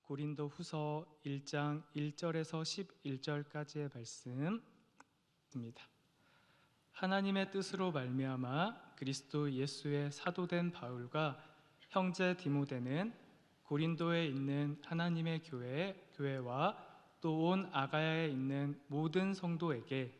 고린도 후서 1장 1절에서 11절까지의 말씀입니다. 하나님의 뜻으로 말미암아 그리스도 예수의 사도된 바울과 형제 디모데는 고린도에 있는 하나님의 교회와 또 온 아가야에 있는 모든 성도에게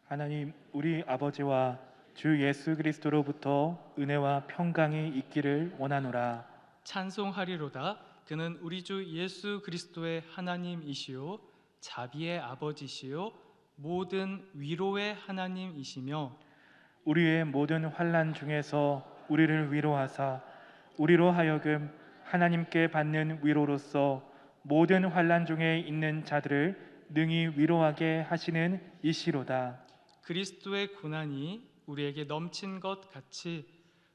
하나님 우리 아버지와 주 예수 그리스도로부터 은혜와 평강이 있기를 원하노라. 찬송하리로다. 그는 우리 주 예수 그리스도의 하나님이시요 자비의 아버지시요 모든 위로의 하나님이시며 우리의 모든 환난 중에서 우리를 위로하사 우리로 하여금 하나님께 받는 위로로서 모든 환난 중에 있는 자들을 능히 위로하게 하시는 이시로다. 그리스도의 고난이 우리에게 넘친 것 같이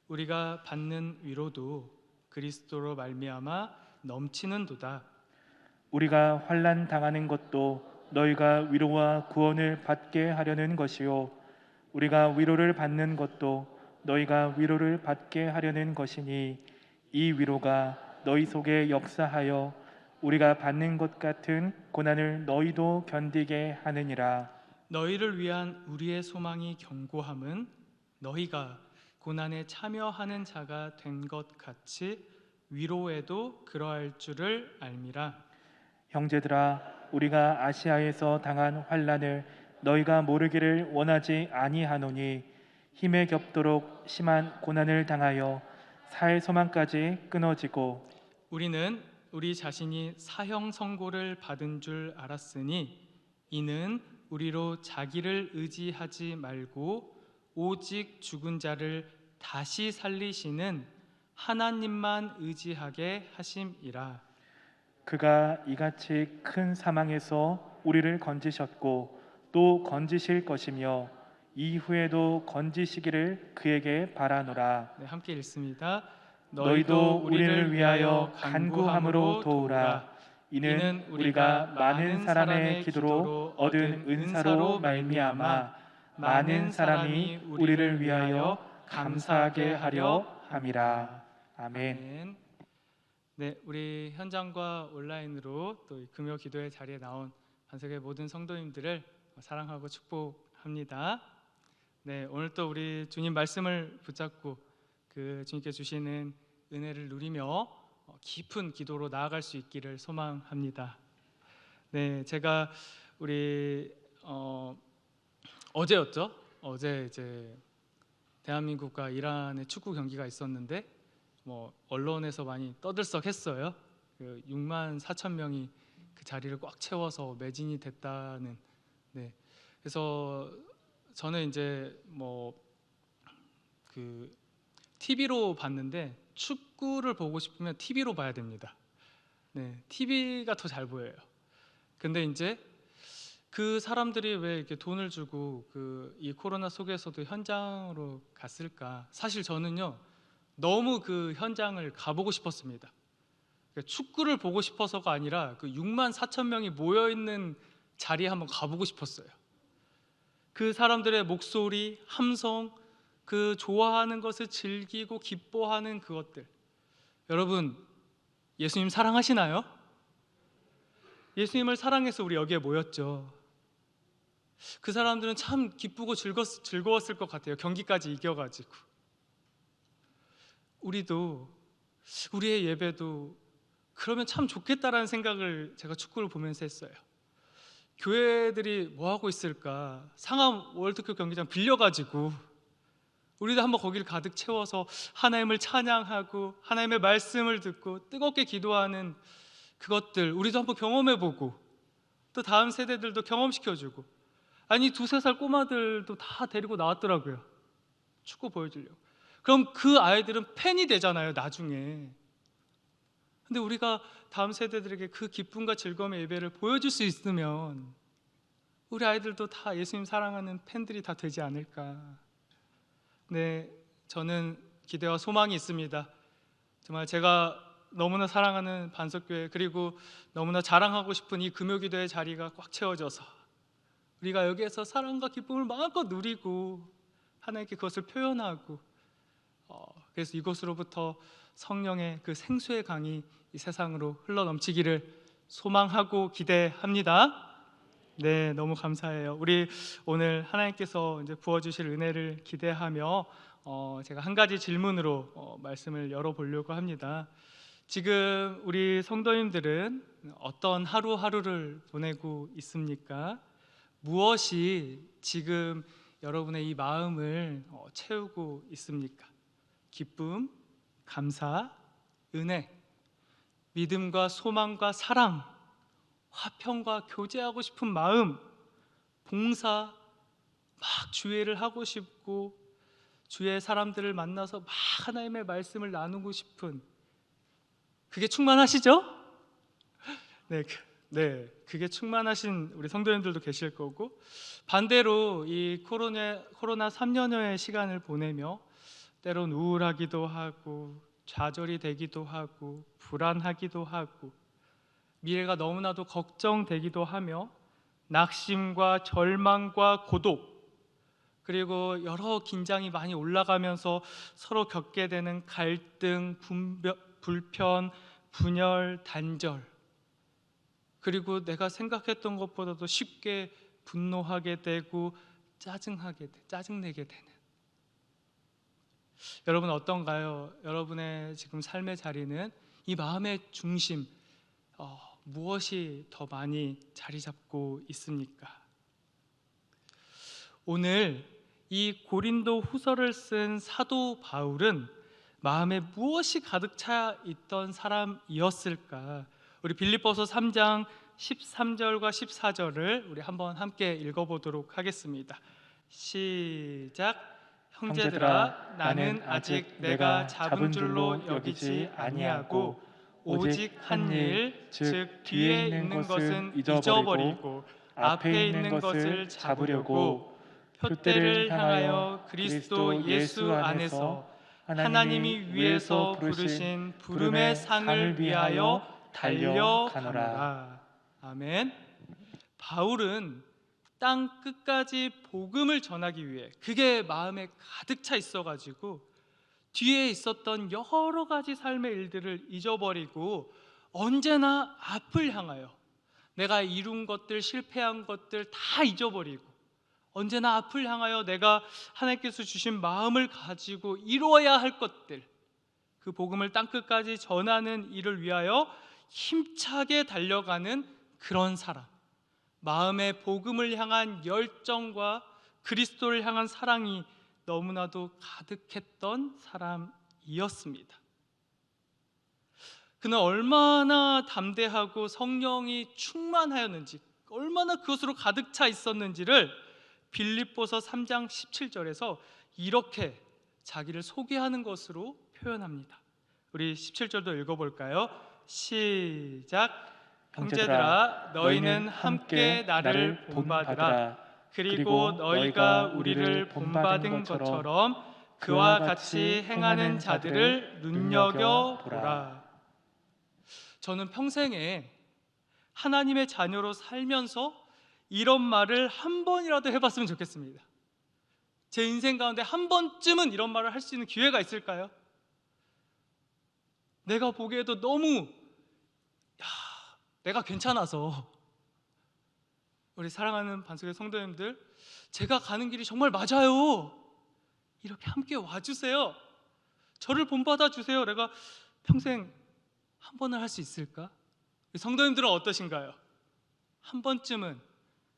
우리가 받는 위로도 그리스도로 말미암아 넘치는도다. 우리가 환난 당하는 것도 너희가 위로와 구원을 받게 하려는 것이요 우리가 위로를 받는 것도 너희가 위로를 받게 하려는 것이니 이 위로가 너희 속에 역사하여 우리가 받는 것 같은 고난을 너희도 견디게 하느니라. 너희를 위한 우리의 소망이 견고함은 너희가 고난에 참여하는 자가 된 것 같이 위로에도 그러할 줄을 알미라. 형제들아 우리가 아시아에서 당한 환난을 너희가 모르기를 원하지 아니하노니 힘에 겹도록 심한 고난을 당하여 살 소망까지 끊어지고 우리는 우리 자신이 사형 선고를 받은 줄 알았으니 이는 우리로 자기를 의지하지 말고 오직 죽은 자를 다시 살리시는 하나님만 의지하게 하심이라. 그가 이같이 큰 사망에서 우리를 건지셨고 또 건지실 것이며 이후에도 건지시기를 그에게 바라노라. 네, 함께 읽습니다. 너희도 우리를 위하여 간구함으로 도우라. 이는 우리가 많은 사람의 기도로 얻은 은사로 말미암아 많은 사람이 우리를 위하여 감사하게 하려 함이라. 아멘. 아멘. 네, 우리 현장과 온라인으로 또 금요 기도의 자리에 나온 반석의 모든 성도님들을 사랑하고 축복합니다. 네, 오늘 또 우리 주님 말씀을 붙잡고 그 주님께 주시는 은혜를 누리며 깊은 기도로 나아갈 수 있기를 소망합니다. 네, 제가 우리 어제였죠? 어제 이제 대한민국과 이란의 축구 경기가 있었는데 언론에서 많이 떠들썩했어요. 그 6만 4천 명이 그 자리를 꽉 채워서 매진이 됐다는. 네, 그래서 저는 이제 그 TV로 봤는데 축구를 보고 싶으면 TV로 봐야 됩니다. 네, TV가 더 잘 보여요. 근데 이제 그 사람들이 왜 이렇게 돈을 주고 이 코로나 속에서도 현장으로 갔을까? 사실 저는요 너무 그 현장을 가보고 싶었습니다. 그러니까 축구를 보고 싶어서가 아니라 그 6만 4천 명이 모여 있는 자리에 한번 가보고 싶었어요. 그 사람들의 목소리, 함성, 그 좋아하는 것을 즐기고 기뻐하는 그것들. 여러분, 예수님 사랑하시나요? 예수님을 사랑해서 우리 여기에 모였죠. 그 사람들은 참 기쁘고 즐거웠을 것 같아요. 경기까지 이겨가지고. 우리도 우리의 예배도 그러면 참 좋겠다라는 생각을 제가 축구를 보면서 했어요. 교회들이 뭐 하고 있을까? 상암 월드컵 경기장 빌려가지고 우리도 한번 거기를 가득 채워서 하나님을 찬양하고 하나님의 말씀을 듣고 뜨겁게 기도하는 그것들 우리도 한번 경험해보고 또 다음 세대들도 경험시켜주고. 아니 2-3살 꼬마들도 다 데리고 나왔더라고요. 축구 보여주려고. 그럼 그 아이들은 팬이 되잖아요 나중에. 근데 우리가 다음 세대들에게 그 기쁨과 즐거움의 예배를 보여줄 수 있으면 우리 아이들도 다 예수님 사랑하는 팬들이 다 되지 않을까. 네, 저는 기대와 소망이 있습니다. 정말 제가 너무나 사랑하는 반석교회 그리고 너무나 자랑하고 싶은 이 금요기도의 자리가 꽉 채워져서 우리가 여기에서 사랑과 기쁨을 마음껏 누리고 하나님께 그것을 표현하고 그래서 이곳으로부터 성령의 그 생수의 강이 이 세상으로 흘러넘치기를 소망하고 기대합니다. 네, 너무 감사해요. 우리 오늘 하나님께서 이제 부어주실 은혜를 기대하며 제가 한 가지 질문으로 말씀을 열어보려고 합니다. 지금 우리 성도님들은 어떤 하루하루를 보내고 있습니까? 무엇이 지금 여러분의 이 마음을 채우고 있습니까? 기쁨, 감사, 은혜, 믿음과 소망과 사랑, 화평과 교제하고 싶은 마음, 봉사, 막 주의를 하고 싶고 주의 사람들을 만나서 막 하나님의 말씀을 나누고 싶은, 그게 충만하시죠? 네, 그게 충만하신 우리 성도님들도 계실 거고, 반대로 이 코로나 3년여의 시간을 보내며 때론 우울하기도 하고 좌절이 되기도 하고 불안하기도 하고 미래가 너무나도 걱정되기도 하며 낙심과 절망과 고독, 그리고 여러 긴장이 많이 올라가면서 서로 겪게 되는 갈등, 불편, 분열, 단절, 그리고 내가 생각했던 것보다도 쉽게 분노하게 되고 짜증내게 되는, 여러분 어떤가요? 여러분의 지금 삶의 자리는 이 마음의 중심, 무엇이 더 많이 자리 잡고 있습니까? 오늘 이 고린도 후서를 쓴 사도 바울은 마음에 무엇이 가득 차 있던 사람이었을까? 우리 빌립보서 3장 13절과 14절을 우리 한번 함께 읽어보도록 하겠습니다. 시작. 형제들아, 나는 아직 내가 잡은 줄로 여기지 아니하고 오직 한 일, 즉 뒤에 있는 것은 잊어버리고 앞에 있는 것을 잡으려고 표대를 향하여 그리스도 예수 안에서 하나님이 위에서 부르신 부름의 상을 위하여 달려가노라. 아멘. 바울은 땅 끝까지 복음을 전하기 위해, 그게 마음에 가득 차 있어가지고 뒤에 있었던 여러 가지 삶의 일들을 잊어버리고 언제나 앞을 향하여 내가 이룬 것들, 실패한 것들 다 잊어버리고 언제나 앞을 향하여 내가 하나님께서 주신 마음을 가지고 이루어야 할 것들, 그 복음을 땅끝까지 전하는 일을 위하여 힘차게 달려가는 그런 사람, 마음의 복음을 향한 열정과 그리스도를 향한 사랑이 너무나도 가득했던 사람이었습니다. 그는 얼마나 담대하고 성령이 충만하였는지, 얼마나 그것으로 가득 차 있었는지를 빌립보서 3장 17절에서 이렇게 자기를 소개하는 것으로 표현합니다. 우리 17절도 읽어볼까요? 시작. 형제들아, 너희는 함께 나를 본받으라. 그리고 너희가 우리를 본받은 것처럼 그와 같이 행하는 자들을 눈여겨보라. 저는 평생에 하나님의 자녀로 살면서 이런 말을 한 번이라도 해봤으면 좋겠습니다. 제 인생 가운데 한 번쯤은 이런 말을 할 수 있는 기회가 있을까요? 내가 보기에도 너무 내가 괜찮아서, 우리 사랑하는 반석의 성도님들, 제가 가는 길이 정말 맞아요, 이렇게 함께 와주세요. 저를 본받아 주세요. 내가 평생 한 번을 할 수 있을까? 성도님들은 어떠신가요? 한 번쯤은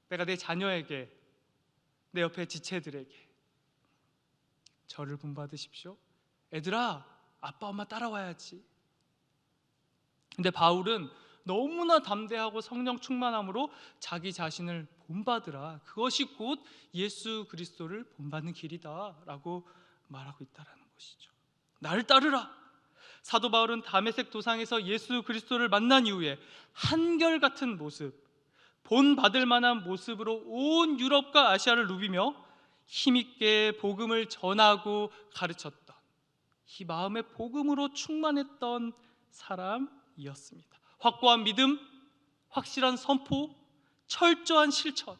내가 내 자녀에게, 내 옆에 지체들에게 저를 본받으십시오. 애들아, 아빠 엄마 따라와야지. 근데 바울은 너무나 담대하고 성령 충만함으로 자기 자신을 본받으라, 그것이 곧 예수 그리스도를 본받는 길이다 라고 말하고 있다는 것이죠. 나를 따르라. 사도 바울은 다메섹 도상에서 예수 그리스도를 만난 이후에 한결같은 모습, 본받을 만한 모습으로 온 유럽과 아시아를 누비며 힘있게 복음을 전하고 가르쳤던, 이 마음의 복음으로 충만했던 사람이었습니다. 확고한 믿음, 확실한 선포, 철저한 실천,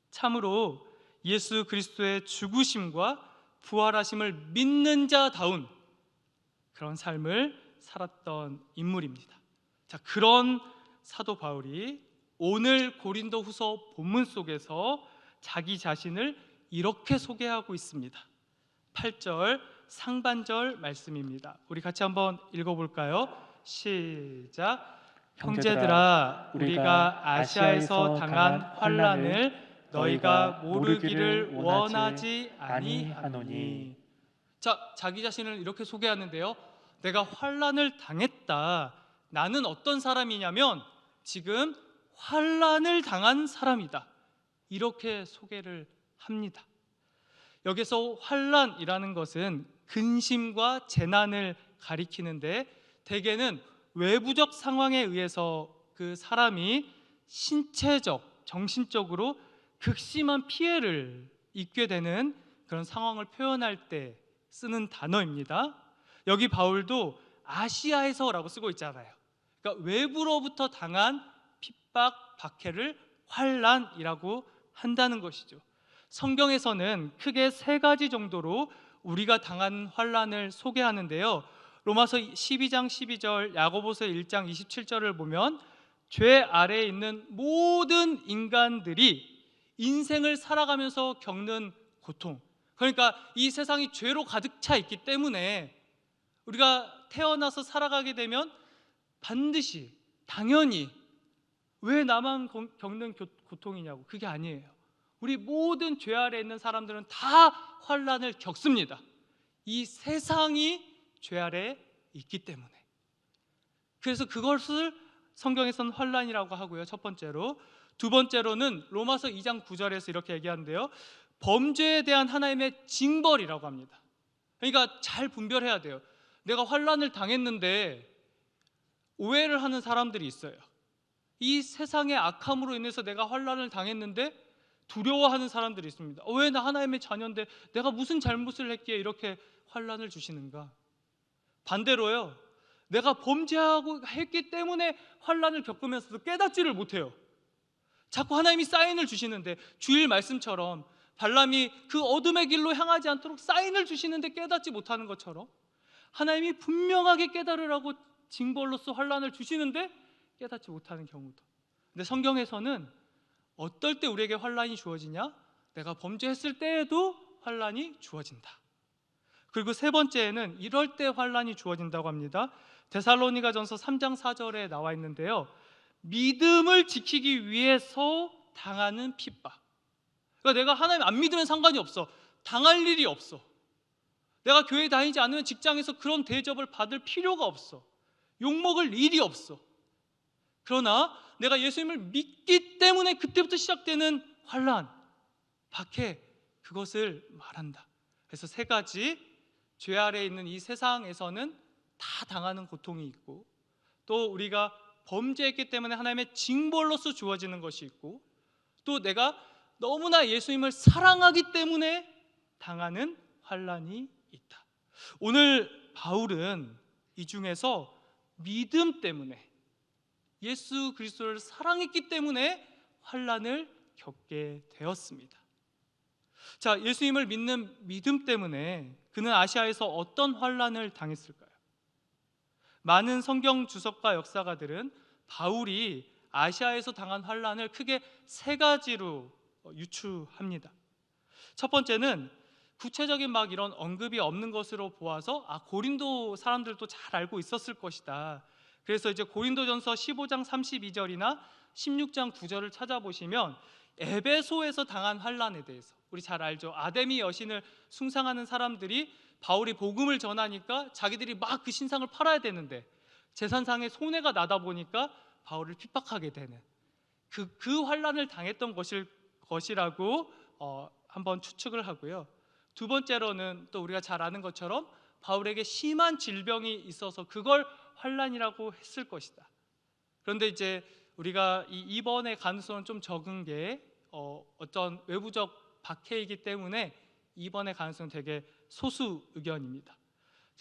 참으로 예수 그리스도의 죽으심과 부활하심을 믿는 자다운 그런 삶을 살았던 인물입니다. 자, 그런 사도 바울이 오늘 고린도후서 본문 속에서 자기 자신을 이렇게 소개하고 있습니다. 8절 상반절 말씀입니다. 우리 같이 한번 읽어볼까요? 시작. 형제들아, 우리가 아시아에서 당한 환난을 너희가 모르기를 원하지 아니하노니. 자, 자기 자신을 이렇게 소개하는데요. 내가 환난을 당했다. 나는 어떤 사람이냐면 지금 환난을 당한 사람이다. 이렇게 소개를 합니다. 여기서 환난이라는 것은 근심과 재난을 가리키는데 대개는 외부적 상황에 의해서 그 사람이 신체적, 정신적으로 극심한 피해를 입게 되는 그런 상황을 표현할 때 쓰는 단어입니다. 여기 바울도 아시아에서라고 쓰고 있잖아요. 그러니까 외부로부터 당한 핍박, 박해를 환난이라고 한다는 것이죠. 성경에서는 크게 세 가지 정도로 우리가 당한 환난을 소개하는데요. 로마서 12장 12절, 야고보서 1장 27절을 보면 죄 아래에 있는 모든 인간들이 인생을 살아가면서 겪는 고통, 그러니까 이 세상이 죄로 가득 차 있기 때문에 우리가 태어나서 살아가게 되면 반드시, 당연히 왜 나만 겪는 고통이냐고, 그게 아니에요. 우리 모든 죄 아래에 있는 사람들은 다 환난을 겪습니다. 이 세상이 죄 아래에 있기 때문에. 그래서 그것을 성경에서는 환난이라고 하고요, 첫 번째로. 두 번째로는 로마서 2장 9절에서 이렇게 얘기하는데요, 범죄에 대한 하나님의 징벌이라고 합니다. 그러니까 잘 분별해야 돼요. 내가 환난을 당했는데 오해를 하는 사람들이 있어요. 이 세상의 악함으로 인해서 내가 환난을 당했는데 두려워하는 사람들이 있습니다. 왜 나 하나님의 자녀인데 내가 무슨 잘못을 했기에 이렇게 환난을 주시는가? 반대로요, 내가 범죄하고 했기 때문에 환난을 겪으면서도 깨닫지를 못해요. 자꾸 하나님이 사인을 주시는데, 주일 말씀처럼 발람이 그 어둠의 길로 향하지 않도록 사인을 주시는데 깨닫지 못하는 것처럼 하나님이 분명하게 깨달으라고 징벌로서 환난을 주시는데 깨닫지 못하는 경우도. 근데 성경에서는 어떨 때 우리에게 환난이 주어지냐? 내가 범죄했을 때에도 환난이 주어진다. 그리고 세 번째에는 이럴 때 환난이 주어진다고 합니다. 데살로니가전서 3장 4절에 나와 있는데요, 믿음을 지키기 위해서 당하는 핍박. 그러니까 내가 하나님 안 믿으면 상관이 없어, 당할 일이 없어. 내가 교회 다니지 않으면 직장에서 그런 대접을 받을 필요가 없어, 욕먹을 일이 없어. 그러나 내가 예수님을 믿기 때문에 그때부터 시작되는 환난, 박해, 그것을 말한다. 그래서 세 가지, 죄 아래에 있는 이 세상에서는 다 당하는 고통이 있고, 또 우리가 범죄했기 때문에 하나님의 징벌로서 주어지는 것이 있고, 또 내가 너무나 예수님을 사랑하기 때문에 당하는 환난이 있다. 오늘 바울은 이 중에서 믿음 때문에, 예수 그리스도를 사랑했기 때문에 환난을 겪게 되었습니다. 자, 예수님을 믿는 믿음 때문에 그는 아시아에서 어떤 환난을 당했을까요? 많은 성경 주석가 역사가들은 바울이 아시아에서 당한 환난을 크게 세 가지로 유추합니다. 첫 번째는 구체적인 막 이런 언급이 없는 것으로 보아서 고린도 사람들도 잘 알고 있었을 것이다. 그래서 이제 고린도전서 15장 32절이나 16장 9절을 찾아보시면 에베소에서 당한 환난에 대해서, 우리 잘 알죠. 아데미 여신을 숭상하는 사람들이 바울이 복음을 전하니까 자기들이 막 그 신상을 팔아야 되는데 재산상의 손해가 나다 보니까 바울을 핍박하게 되는 그 환난을 당했던 것이라고 한번 추측을 하고요. 두 번째로는 또 우리가 잘 아는 것처럼 바울에게 심한 질병이 있어서 그걸 환난이라고 했을 것이다. 그런데 이제 우리가 이 입원의 가능성은 좀 적은 게 어떤 외부적 박해이기 때문에 입원의 가능성은 되게 소수 의견입니다.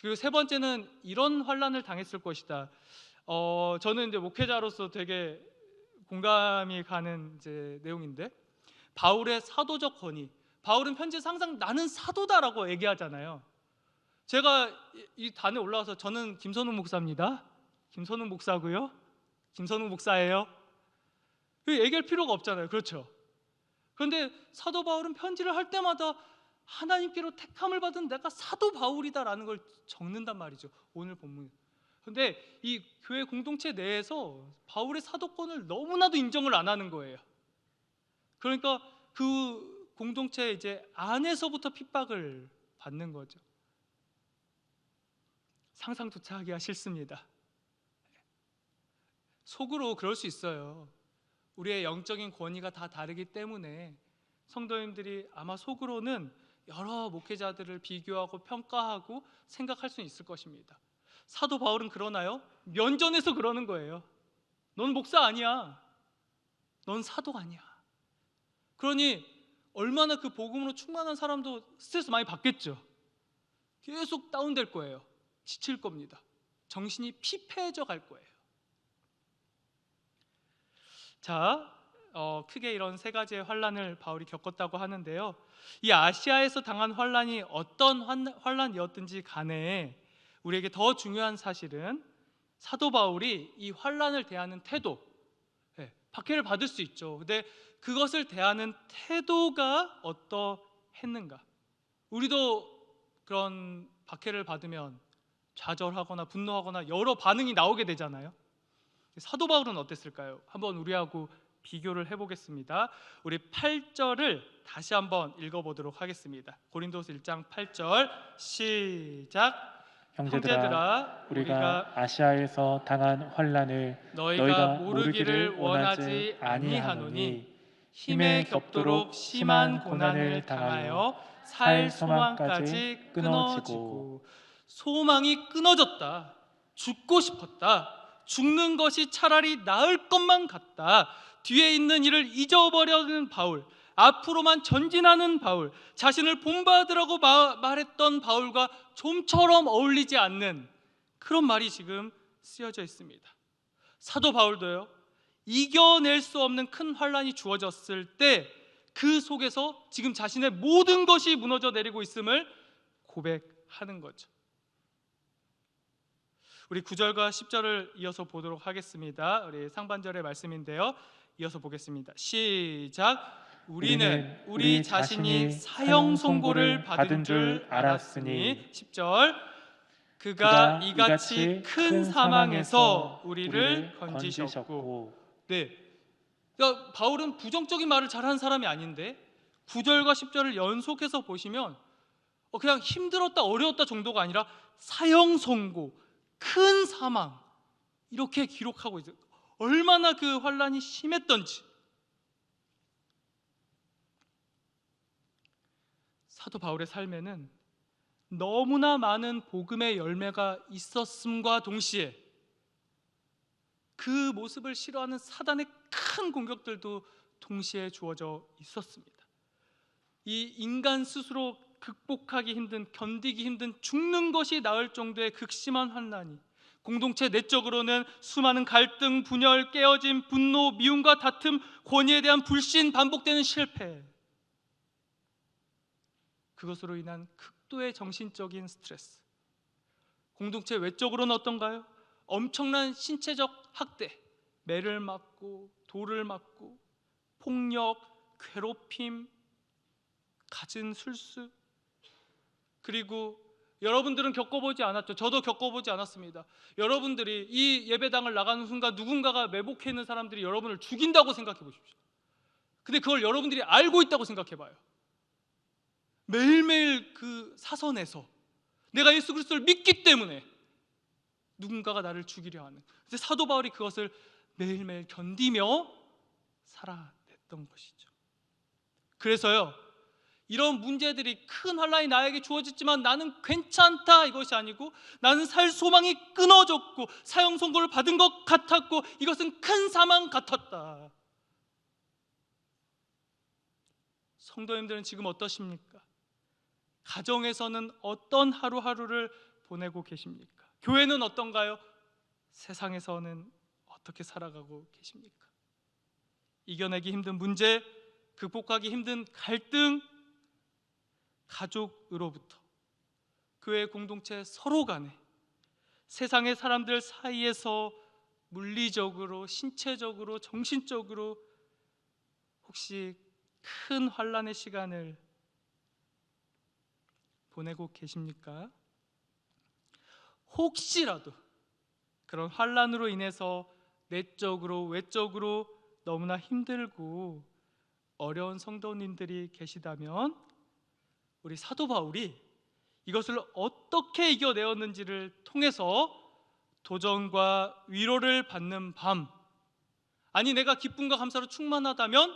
그리고 세 번째는 이런 환난을 당했을 것이다. 저는 이제 목회자로서 되게 공감이 가는 이제 내용인데, 바울의 사도적 권위. 바울은 편지에서 항상 나는 사도다라고 얘기하잖아요. 제가 이 단에 올라와서 저는 김선욱 목사입니다. 김선욱 목사고요. 김선욱 목사예요. 얘기할 필요가 없잖아요. 그렇죠? 그런데 사도 바울은 편지를 할 때마다 하나님께로 택함을 받은 내가 사도 바울이다라는 걸 적는단 말이죠. 오늘 본문. 그런데 이 교회 공동체 내에서 바울의 사도권을 너무나도 인정을 안 하는 거예요. 그러니까 그 공동체 이제 안에서부터 핍박을 받는 거죠. 상상조차 하기가 싫습니다. 속으로 그럴 수 있어요. 우리의 영적인 권위가 다 다르기 때문에 성도님들이 아마 속으로는 여러 목회자들을 비교하고 평가하고 생각할 수 있을 것입니다. 사도 바울은 그러나요? 면전에서 그러는 거예요. 넌 목사 아니야. 넌 사도가 아니야. 그러니 얼마나 그 복음으로 충만한 사람도 스트레스 많이 받겠죠. 계속 다운될 거예요. 지칠 겁니다. 정신이 피폐해져 갈 거예요. 자, 크게 이런 세 가지의 환란을 바울이 겪었다고 하는데요. 이 아시아에서 당한 환란이 어떤 환란이었든지 간에 우리에게 더 중요한 사실은 사도 바울이 이 환란을 대하는 태도, 박해를 받을 수 있죠. 근데 그것을 대하는 태도가 어떠했는가? 우리도 그런 박해를 받으면 좌절하거나 분노하거나 여러 반응이 나오게 되잖아요. 사도 바울은 어땠을까요? 한번 우리하고 비교를 해보겠습니다. 우리 8절을 다시 한번 읽어보도록 하겠습니다. 고린도서 1장 8절 시작. 형제들아, 우리가 아시아에서 당한 환난을 너희가 모르기를 원하지 아니하노니 힘에 겹도록 심한 고난을 당하여 살 소망까지 끊어지고. 소망이 끊어졌다. 죽고 싶었다. 죽는 것이 차라리 나을 것만 같다. 뒤에 있는 일을 잊어버려는 바울, 앞으로만 전진하는 바울, 자신을 본받으라고 말했던 바울과 좀처럼 어울리지 않는 그런 말이 지금 쓰여져 있습니다. 사도 바울도요, 이겨낼 수 없는 큰 환란이 주어졌을 때 그 속에서 지금 자신의 모든 것이 무너져 내리고 있음을 고백하는 거죠. 우리 9절과 10절을 이어서 보도록 하겠습니다. 우리 상반절의 말씀인데요. 이어서 보겠습니다. 시작. 우리는 우리 자신이 사형 선고를 받은 줄 알았으니 10절. 그가 이같이 큰 사망에서 우리를 건지셨고. 네. 그러니까 바울은 부정적인 말을 잘하는 사람이 아닌데 9절과 10절을 연속해서 보시면 그냥 힘들었다 어려웠다 정도가 아니라 사형 선고, 큰 사망 이렇게 기록하고 있어요. 얼마나 그 환란이 심했던지. 사도 바울의 삶에는 너무나 많은 복음의 열매가 있었음과 동시에 그 모습을 싫어하는 사단의 큰 공격들도 동시에 주어져 있었습니다. 이 인간 스스로 극복하기 힘든, 견디기 힘든, 죽는 것이 나을 정도의 극심한 환난이 공동체 내적으로는 수많은 갈등, 분열, 깨어짐, 분노, 미움과 다툼, 권위에 대한 불신, 반복되는 실패, 그것으로 인한 극도의 정신적인 스트레스. 공동체 외적으로는 어떤가요? 엄청난 신체적 학대, 매를 맞고 돌을 맞고 폭력, 괴롭힘, 갖은 술수. 그리고 여러분들은 겪어보지 않았죠. 저도 겪어보지 않았습니다. 여러분들이 이 예배당을 나가는 순간 누군가가 매복해 있는 사람들이 여러분을 죽인다고 생각해 보십시오. 근데 그걸 여러분들이 알고 있다고 생각해 봐요. 매일매일 그 사선에서 내가 예수 그리스도를 믿기 때문에 누군가가 나를 죽이려 하는. 근데 사도 바울이 그것을 매일매일 견디며 살아냈던 것이죠. 그래서요, 이런 문제들이 큰 환란이 나에게 주어졌지만 나는 괜찮다 이것이 아니고 나는 살 소망이 끊어졌고 사형 선고를 받은 것 같았고 이것은 큰 사망 같았다. 성도님들은 지금 어떠십니까? 가정에서는 어떤 하루하루를 보내고 계십니까? 교회는 어떤가요? 세상에서는 어떻게 살아가고 계십니까? 이겨내기 힘든 문제, 극복하기 힘든 갈등, 가족으로부터 교회 공동체 서로 간에, 세상의 사람들 사이에서 물리적으로, 신체적으로, 정신적으로 혹시 큰 환난의 시간을 보내고 계십니까? 혹시라도 그런 환난으로 인해서 내적으로 외적으로 너무나 힘들고 어려운 성도님들이 계시다면 우리 사도 바울이 이것을 어떻게 이겨내었는지를 통해서 도전과 위로를 받는 밤, 아니 내가 기쁨과 감사로 충만하다면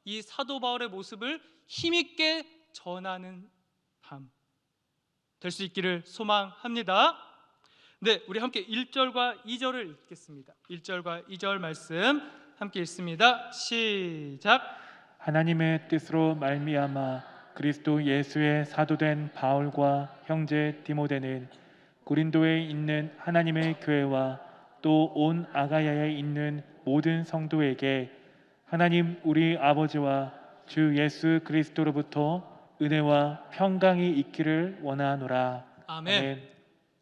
이 사도 바울의 모습을 힘있게 전하는 밤 될 수 있기를 소망합니다. 네, 우리 함께 1절과 2절을 읽겠습니다. 1절과 2절 말씀 함께 읽습니다. 시작. 하나님의 뜻으로 말미암아 그리스도 예수의 사도된 바울과 형제 디모데는 고린도에 있는 하나님의 교회와 또 온 아가야에 있는 모든 성도에게 하나님 우리 아버지와 주 예수 그리스도로부터 은혜와 평강이 있기를 원하노라. 아멘.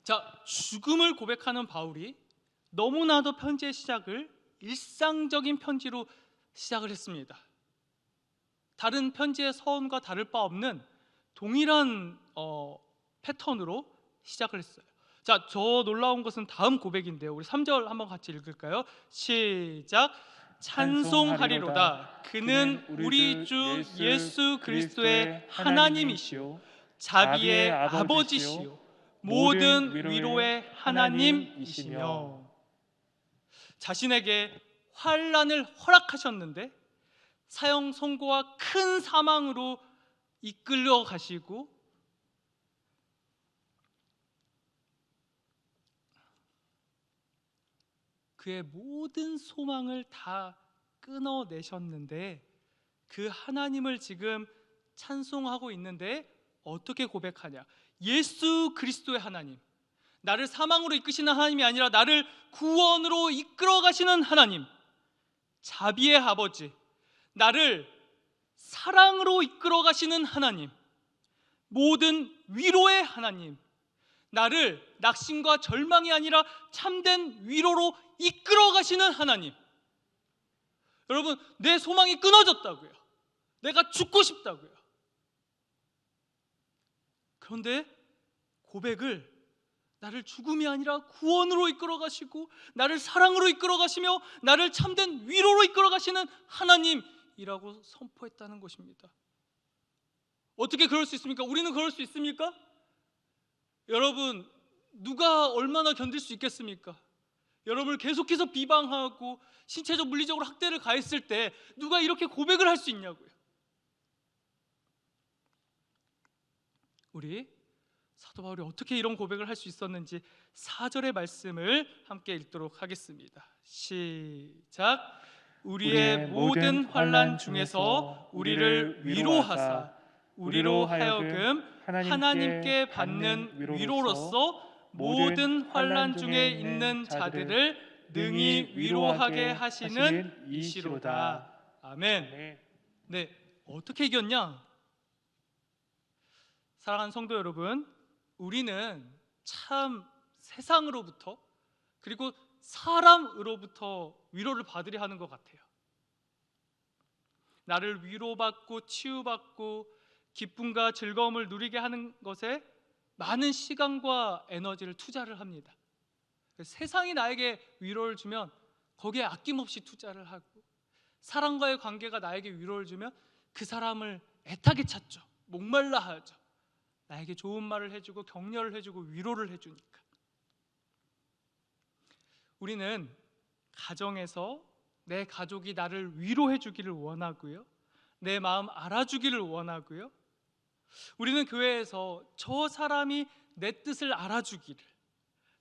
자, 죽음을 고백하는 바울이 너무나도 편지의 시작을 일상적인 편지로 시작을 했습니다. 다른 편지의 서원과 다를 바 없는 동일한 패턴으로 시작을 했어요. 자, 저 놀라운 것은 다음 고백인데요. 우리 3절 한번 같이 읽을까요? 시작. 찬송하리로다. 그는 우리 주 예수 그리스도의 하나님이시요 자비의 아버지시요 모든 위로의 하나님이시며, 자신에게 환난을 허락하셨는데 사형 선고와 큰 사망으로 이끌려 가시고 그의 모든 소망을 다 끊어내셨는데 그 하나님을 지금 찬송하고 있는데 어떻게 고백하냐? 예수 그리스도의 하나님, 나를 사망으로 이끄시는 하나님이 아니라 나를 구원으로 이끌어 가시는 하나님, 자비의 아버지, 나를 사랑으로 이끌어 가시는 하나님, 모든 위로의 하나님, 나를 낙심과 절망이 아니라 참된 위로로 이끌어 가시는 하나님. 여러분, 내 소망이 끊어졌다고요. 내가 죽고 싶다고요. 그런데 고백을 나를 죽음이 아니라 구원으로 이끌어 가시고 나를 사랑으로 이끌어 가시며 나를 참된 위로로 이끌어 가시는 하나님이라고 선포했다는 것입니다. 어떻게 그럴 수 있습니까? 우리는 그럴 수 있습니까? 여러분, 누가 얼마나 견딜 수 있겠습니까? 여러분을 계속해서 비방하고 신체적 물리적으로 학대를 가했을 때 누가 이렇게 고백을 할 수 있냐고요. 우리 사도 바울이 어떻게 이런 고백을 할 수 있었는지 4절의 말씀을 함께 읽도록 하겠습니다. 시작. 우리의 모든 환난 중에서 우리를 위로하사 우리로 하여금 하나님께 받는 위로로서 모든 환난 중에 있는 자들을 능히 위로하게 하시는 이시로다. 아멘. 네, 어떻게 이겼냐? 사랑하는 성도 여러분, 우리는 참 세상으로부터 그리고 사람으로부터 위로를 받으려 하는 것 같아요. 나를 위로받고 치유받고 기쁨과 즐거움을 누리게 하는 것에 많은 시간과 에너지를 투자를 합니다. 세상이 나에게 위로를 주면 거기에 아낌없이 투자를 하고, 사람과의 관계가 나에게 위로를 주면 그 사람을 애타게 찾죠. 목말라 하죠. 나에게 좋은 말을 해주고 격려를 해주고 위로를 해주니까. 우리는 가정에서 내 가족이 나를 위로해 주기를 원하고요, 내 마음 알아주기를 원하고요, 우리는 교회에서 저 사람이 내 뜻을 알아주기를,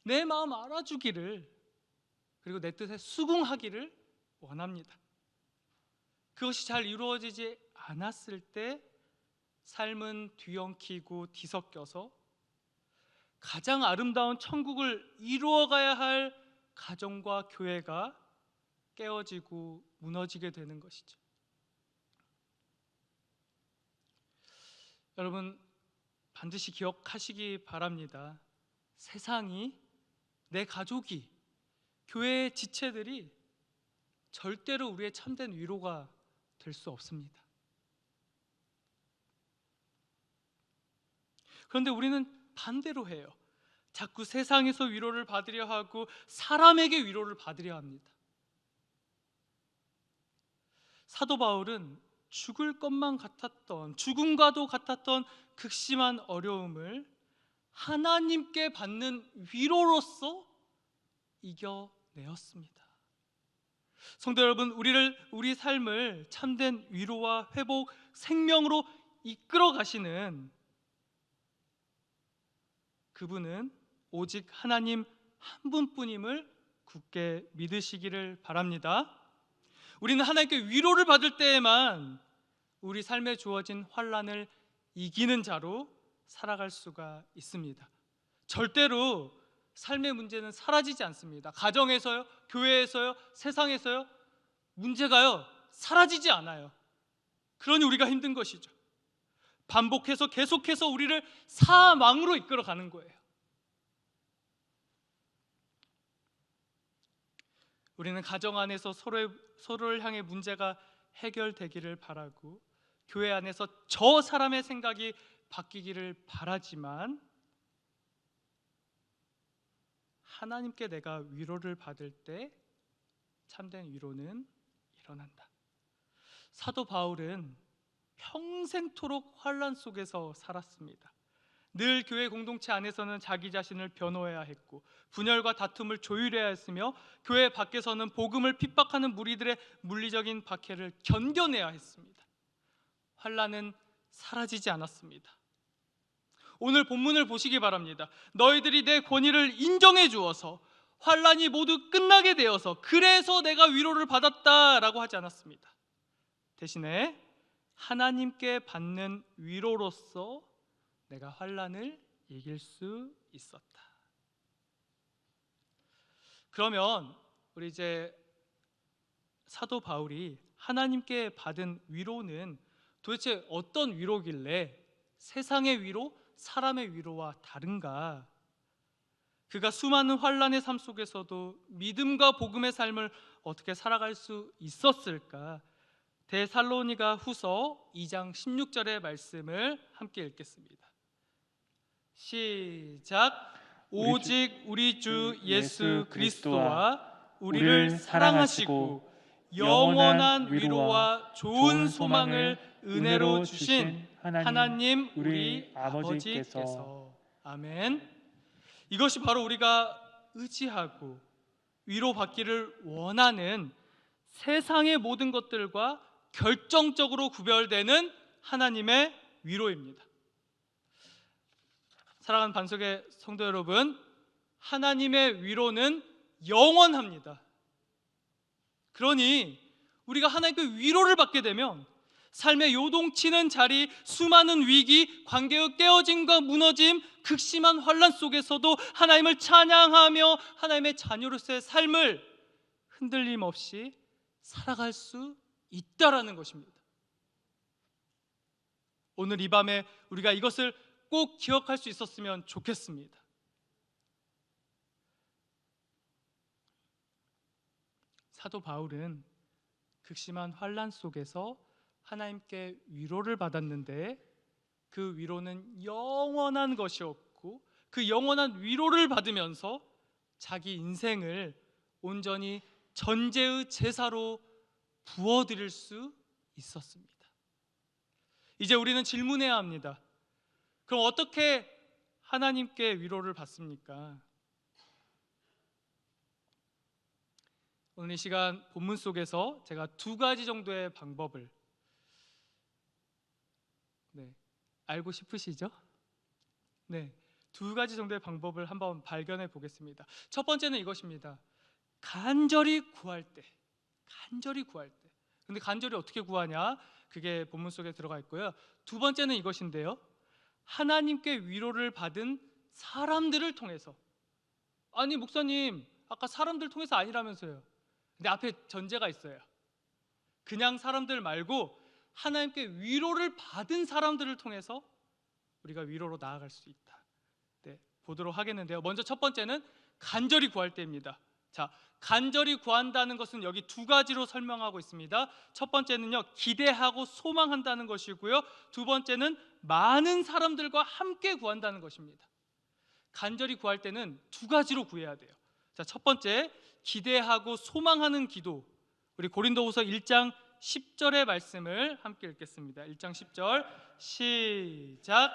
내 마음 알아주기를, 그리고 내 뜻에 수긍하기를 원합니다. 그것이 잘 이루어지지 않았을 때 삶은 뒤엉키고 뒤섞여서 가장 아름다운 천국을 이루어가야 할 가정과 교회가 깨어지고 무너지게 되는 것이죠. 여러분, 반드시 기억하시기 바랍니다. 세상이, 내 가족이, 교회의 지체들이 절대로 우리의 참된 위로가 될 수 없습니다. 그런데 우리는 반대로 해요. 자꾸 세상에서 위로를 받으려 하고 사람에게 위로를 받으려 합니다. 사도 바울은 죽을 것만 같았던, 죽음과도 같았던 극심한 어려움을 하나님께 받는 위로로서 이겨내었습니다. 성도 여러분, 우리 삶을 참된 위로와 회복, 생명으로 이끌어 가시는 그분은 오직 하나님 한 분뿐임을 굳게 믿으시기를 바랍니다. 우리는 하나님께 위로를 받을 때에만 우리 삶에 주어진 환난을 이기는 자로 살아갈 수가 있습니다. 절대로 삶의 문제는 사라지지 않습니다. 가정에서요, 교회에서요, 세상에서요, 문제가요 사라지지 않아요. 그러니 우리가 힘든 것이죠. 반복해서 계속해서 우리를 사망으로 이끌어가는 거예요. 우리는 가정 안에서 서로를 향해 문제가 해결되기를 바라고, 교회 안에서 저 사람의 생각이 바뀌기를 바라지만, 하나님께 내가 위로를 받을 때 참된 위로는 일어난다. 사도 바울은 평생토록 환난 속에서 살았습니다. 늘 교회 공동체 안에서는 자기 자신을 변호해야 했고, 분열과 다툼을 조율해야 했으며, 교회 밖에서는 복음을 핍박하는 무리들의 물리적인 박해를 견뎌내야 했습니다. 환난은 사라지지 않았습니다. 오늘 본문을 보시기 바랍니다. 너희들이 내 권위를 인정해 주어서 환난이 모두 끝나게 되어서 그래서 내가 위로를 받았다라고 하지 않았습니다. 대신에 하나님께 받는 위로로서 내가 환난을 이길 수 있었다. 그러면 우리 이제 사도 바울이 하나님께 받은 위로는 도대체 어떤 위로길래 세상의 위로, 사람의 위로와 다른가? 그가 수많은 환난의 삶 속에서도 믿음과 복음의 삶을 어떻게 살아갈 수 있었을까? 데살로니가 후서 2장 16절의 말씀을 함께 읽겠습니다. 시작. 오직 우리 주 예수 그리스도와 우리를 사랑하시고 영원한 위로와 좋은 소망을 은혜로 주신 하나님 우리 아버지께서. 아멘. 이것이 바로 우리가 의지하고 위로받기를 원하는 세상의 모든 것들과 결정적으로 구별되는 하나님의 위로입니다. 사랑하는 반석의 성도 여러분, 하나님의 위로는 영원합니다. 그러니 우리가 하나님께 위로를 받게 되면 삶의 요동치는 자리, 수많은 위기, 관계의 깨어짐과 무너짐, 극심한 환난 속에서도 하나님을 찬양하며 하나님의 자녀로서의 삶을 흔들림 없이 살아갈 수 있다라는 것입니다. 오늘 이 밤에 우리가 이것을 꼭 기억할 수 있었으면 좋겠습니다. 사도 바울은 극심한 환난 속에서 하나님께 위로를 받았는데 그 위로는 영원한 것이었고, 그 영원한 위로를 받으면서 자기 인생을 온전히 전제의 제사로 부어드릴 수 있었습니다. 이제 우리는 질문해야 합니다. 그럼 어떻게 하나님께 위로를 받습니까? 오늘 이 시간 본문 속에서 제가 두 가지 정도의 방법을 알고 싶으시죠? 두 가지 정도의 방법을 한번 발견해 보겠습니다. 첫 번째는 이것입니다. 간절히 구할 때. 근데 간절히 어떻게 구하냐? 그게 본문 속에 들어가 있고요. 두 번째는 이것인데요. 하나님께 위로를 받은 사람들을 통해서. 아니 목사님, 아까 사람들 통해서 아니라면서요. 근데 앞에 전제가 있어요. 그냥 사람들 말고 하나님께 위로를 받은 사람들을 통해서 우리가 위로로 나아갈 수 있다. 네, 보도록 하겠는데요. 먼저 첫 번째는 간절히 구할 때입니다. 자, 간절히 구한다는 것은 여기 두 가지로 설명하고 있습니다. 첫 번째는요, 기대하고 소망한다는 것이고요. 두 번째는 많은 사람들과 함께 구한다는 것입니다. 간절히 구할 때는 두 가지로 구해야 돼요. 자, 첫 번째, 기대하고 소망하는 기도. 우리 고린도후서 1장 10절의 말씀을 함께 읽겠습니다. 1장 10절 시작.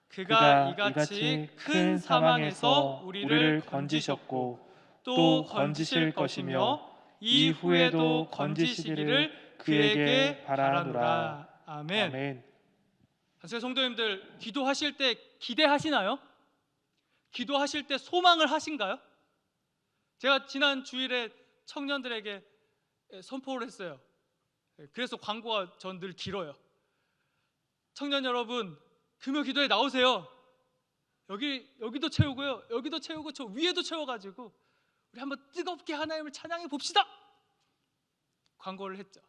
그가 이같이 큰 사망에서 우리를 건지셨고 또 건지실 것이며 이후에도 건지시기를 그에게 바라노라. 아멘. 아멘. 한세 성도님들, 기도하실 때 기대하시나요? 기도하실 때 소망을 하신가요? 제가 지난 주일에 청년들에게 선포를 했어요. 그래서 광고가 전 늘 길어요. 청년 여러분, 금요 기도에 나오세요. 여기도 채우고요, 여기도 채우고 저 위에도 채워가지고 우리 한번 뜨겁게 하나님을 찬양해 봅시다. 광고를 했죠.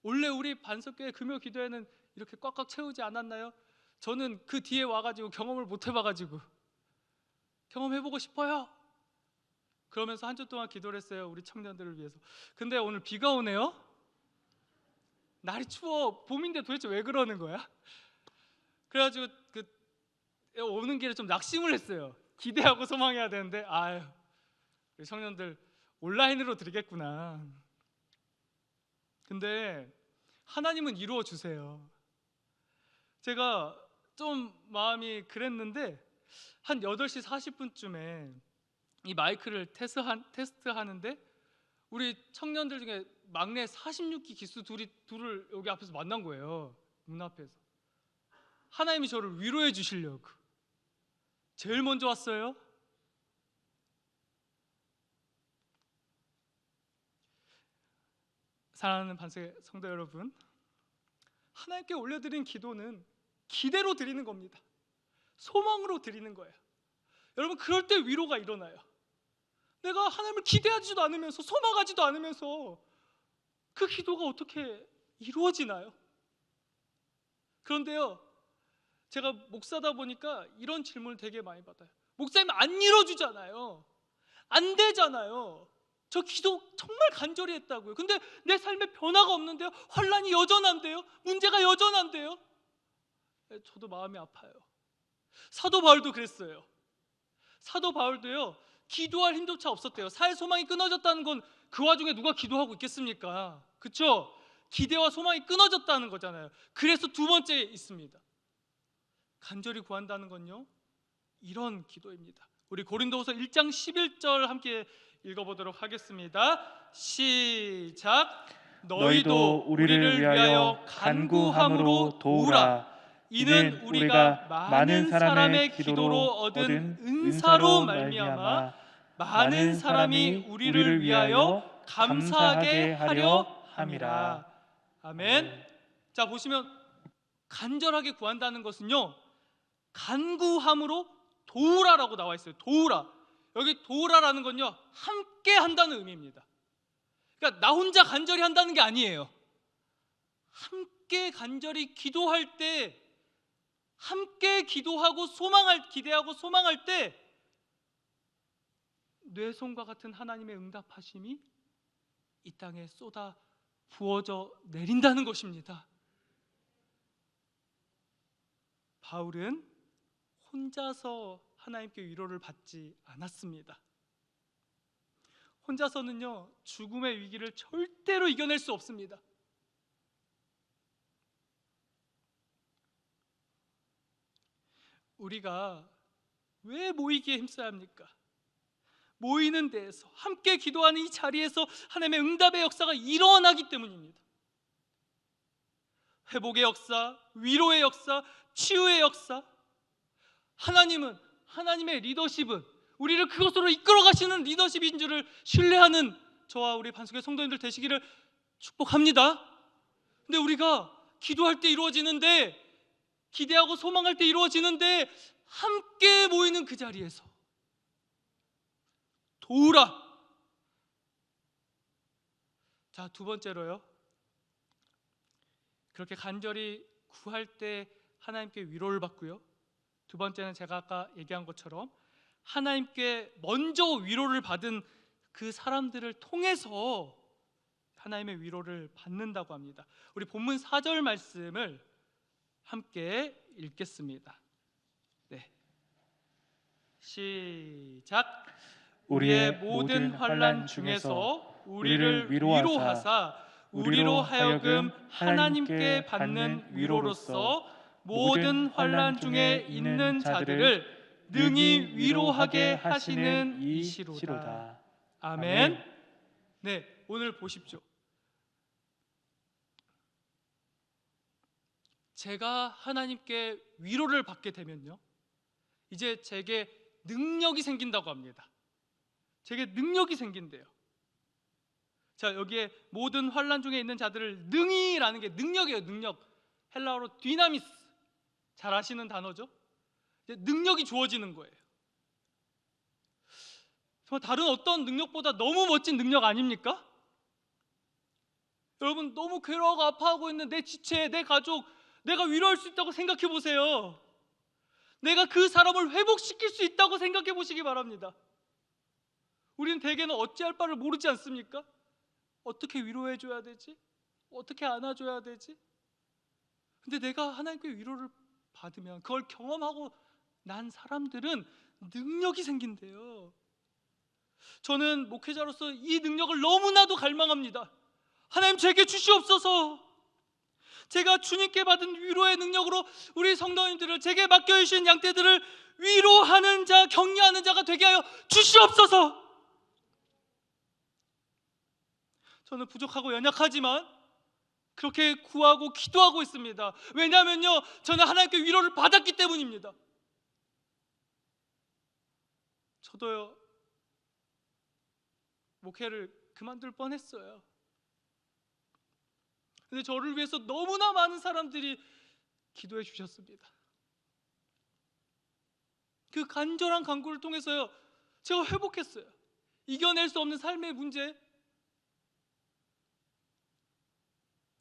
원래 우리 반석교회 금요 기도회는 이렇게 꽉꽉 채우지 않았나요? 저는 그 뒤에 와가지고 경험을 못 해봐가지고 경험해보고 싶어요. 그러면서 한 주 동안 기도를 했어요, 우리 청년들을 위해서. 근데 오늘 비가 오네요. 날이 추워. 봄인데 도대체 왜 그러는 거야? 그래가지고 오는 길에 좀 낙심을 했어요. 기대하고 소망해야 되는데 아유, 우리 청년들 온라인으로 드리겠구나. 근데 하나님은 이루어 주세요. 제가 좀 마음이 그랬는데 한 8시 40분쯤에 이 마이크를 테스트하는데 우리 청년들 중에 막내 46기 기수 둘을 여기 앞에서 만난 거예요. 문 앞에서. 하나님이 저를 위로해 주시려고 제일 먼저 왔어요. 사랑하는 반석의 성도 여러분, 하나님께 올려드린 기도는 기대로 드리는 겁니다. 소망으로 드리는 거예요. 여러분, 그럴 때 위로가 일어나요. 내가 하나님을 기대하지도 않으면서 소망하지도 않으면서 그 기도가 어떻게 이루어지나요? 그런데요, 제가 목사다 보니까 이런 질문을 되게 많이 받아요. 목사님, 안 이루어지잖아요. 안 되잖아요. 저 기도 정말 간절히 했다고요. 근데 내 삶에 변화가 없는데요. 환란이 여전한데요. 문제가 여전한데요. 저도 마음이 아파요. 사도 바울도 그랬어요. 사도 바울도요, 기도할 힘조차 없었대요. 사회 소망이 끊어졌다는 건 그 와중에 누가 기도하고 있겠습니까? 그렇죠? 기대와 소망이 끊어졌다는 거잖아요. 그래서 두 번째 있습니다. 간절히 구한다는 건요, 이런 기도입니다. 우리 고린도후서 1장 11절 함께 읽어보도록 하겠습니다. 시작. 너희도 우리를 위하여 간구함으로 도우라. 이는 우리가 많은 사람의 기도로 얻은 은사로 말미암아 많은 사람이 우리를 위하여 감사하게 하려 함이라. 아멘. 자, 보시면 간절하게 구한다는 것은요, 간구함으로 도우라라고 나와 있어요. 도우라. 여기 도우라라는 건요, 함께 한다는 의미입니다. 그러니까 나 혼자 간절히 한다는 게 아니에요. 함께 간절히 기도할 때, 함께 기도하고 기대하고 소망할 때 뇌손과 같은 하나님의 응답하심이 이 땅에 쏟아 부어져 내린다는 것입니다. 바울은 혼자서 하나님께 위로를 받지 않았습니다. 혼자서는요, 죽음의 위기를 절대로 이겨낼 수 없습니다. 우리가 왜 모이기에 힘써야 합니까? 모이는 데에서, 함께 기도하는 이 자리에서 하나님의 응답의 역사가 일어나기 때문입니다. 회복의 역사, 위로의 역사, 치유의 역사. 하나님의 리더십은 우리를 그것으로 이끌어 가시는 리더십인 줄을 신뢰하는 저와 우리 반석의 성도님들 되시기를 축복합니다. 근데 우리가 기도할 때 이루어지는데, 기대하고 소망할 때 이루어지는데, 함께 모이는 그 자리에서 도우라. 자, 두 번째로요, 그렇게 간절히 구할 때 하나님께 위로를 받고요, 두 번째는 제가 아까 얘기한 것처럼 하나님께 먼저 위로를 받은 그 사람들을 통해서 하나님의 위로를 받는다고 합니다. 우리 본문 4절 말씀을 함께 읽겠습니다. 네, 시작. 우리의 모든 환난 중에서 우리를 위로하사 우리로 하여금 하나님께 받는 위로로서 모든 환난 중에 있는 자들을 능히 위로하게 하시는 이시로다. 아멘. 네, 오늘 보십시오. 제가 하나님께 위로를 받게 되면요, 이제 제게 능력이 생긴다고 합니다. 제게 능력이 생긴대요. 자, 여기에 모든 환난 중에 있는 자들을 능히라는 게 능력이에요. 능력. 헬라어로 디나미스. 잘 아시는 단어죠. 이제 능력이 주어지는 거예요. 정말 다른 어떤 능력보다 너무 멋진 능력 아닙니까? 여러분, 너무 괴로워하고 아파하고 있는 내 지체, 내 가족, 내가 위로할 수 있다고 생각해 보세요. 내가 그 사람을 회복시킬 수 있다고 생각해 보시기 바랍니다. 우리는 대개는 어찌할 바를 모르지 않습니까? 어떻게 위로해 줘야 되지? 어떻게 안아줘야 되지? 근데 내가 하나님께 위로를 받으면, 그걸 경험하고 난 사람들은 능력이 생긴대요. 저는 목회자로서 이 능력을 너무나도 갈망합니다. 하나님, 제게 주시옵소서. 제가 주님께 받은 위로의 능력으로 우리 성도님들을, 제게 맡겨주신 양떼들을 위로하는 자, 격려하는 자가 되게 하여 주시옵소서. 저는 부족하고 연약하지만 그렇게 구하고 기도하고 있습니다. 왜냐하면요, 저는 하나님께 위로를 받았기 때문입니다. 저도요, 목회를 그만둘 뻔했어요. 근데 저를 위해서 너무나 많은 사람들이 기도해 주셨습니다. 그 간절한 간구를 통해서요, 제가 회복했어요. 이겨낼 수 없는 삶의 문제.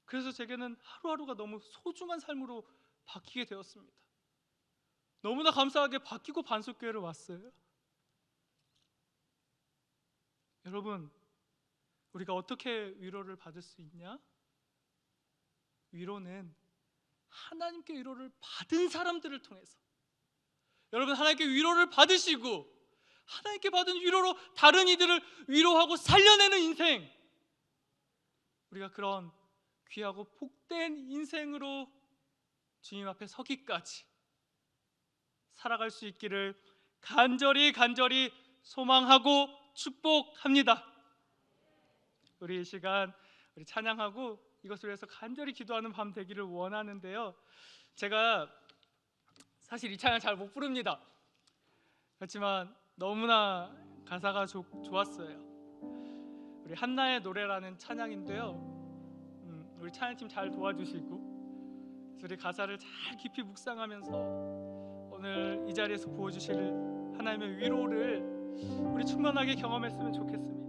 그래서 제게는 하루하루가 너무 소중한 삶으로 바뀌게 되었습니다. 너무나 감사하게 바뀌고 반석교회를 왔어요. 여러분, 우리가 어떻게 위로를 받을 수 있냐? 위로는 하나님께 위로를 받은 사람들을 통해서, 여러분, 하나님께 위로를 받으시고 하나님께 받은 위로로 다른 이들을 위로하고 살려내는 인생, 우리가 그런 귀하고 복된 인생으로 주님 앞에 서기까지 살아갈 수 있기를 간절히 소망하고 축복합니다. 우리 이 시간 우리 찬양하고 이것을 위해서 간절히 기도하는 밤 되기를 원하는데요, 제가 사실 이 찬양 잘 못 부릅니다. 그렇지만 너무나 가사가 좋았어요. 우리 한나의 노래라는 찬양인데요, 우리 찬양팀 잘 도와주시고 우리 가사를 잘 깊이 묵상하면서 오늘 이 자리에서 부어주실 하나님의 위로를 우리 충만하게 경험했으면 좋겠습니다.